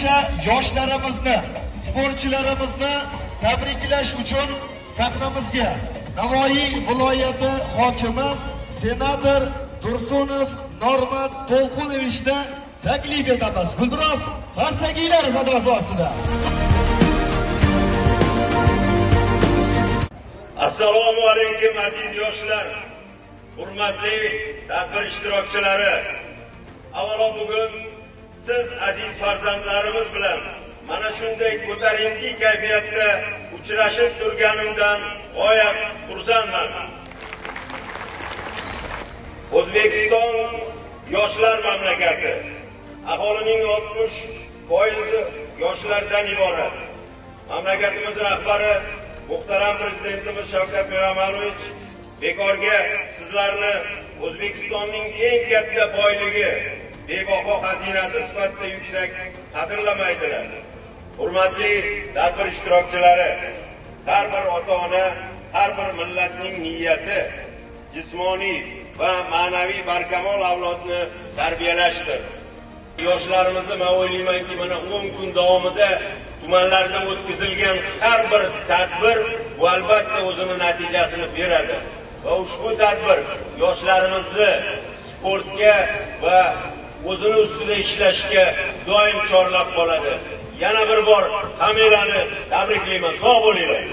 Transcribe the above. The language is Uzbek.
barcha yoshlarimizni, sportchilarimizni tabriklash uchun sahnamizga Navoiy viloyati hokimi senator Tursunov Normat To'lqunovichni taklif etamiz. Guldiroz qarsakiylar sadosi ostida. Assalomu alaykum aziz yoshlar, hurmatli tadbir ishtirokchilari. Avvalo bugun siz aziz farzandlarimiz bilan mana shunday ko'tarinki kayfiyatda uchrashib turganimdan g'oyat xursandman. O'zbekiston yoshlar mamlakati. Aholining 60% yoshlardan iborat. Mamlakatimiz rahbari muhtaram prezidentimiz Shavkat Miromonovich bekorga sizlarni O'zbekistonning eng katta boyligi, bebaho xazinasi sifatida yuksak qadrlamaydilar. Hurmatli tadbir ishtirokchilari, har bir ota-ona, har bir millatning niyati jismoniy va ma'naviy barkamol avlodni tarbiyalashdir. Yoshlarimizni men o'ylaymanki, mana 10 kun davomida tumanlarda o'tkazilgan har bir tadbir bu albatta o'zining natijasini beradi. Va ushbu tadbir yoshlarimizni sportga va o'zini ustida ishlashga doim chorlab qoladi. Yana bir bor hammalarni tabriklayman. Sog' bo'linglar.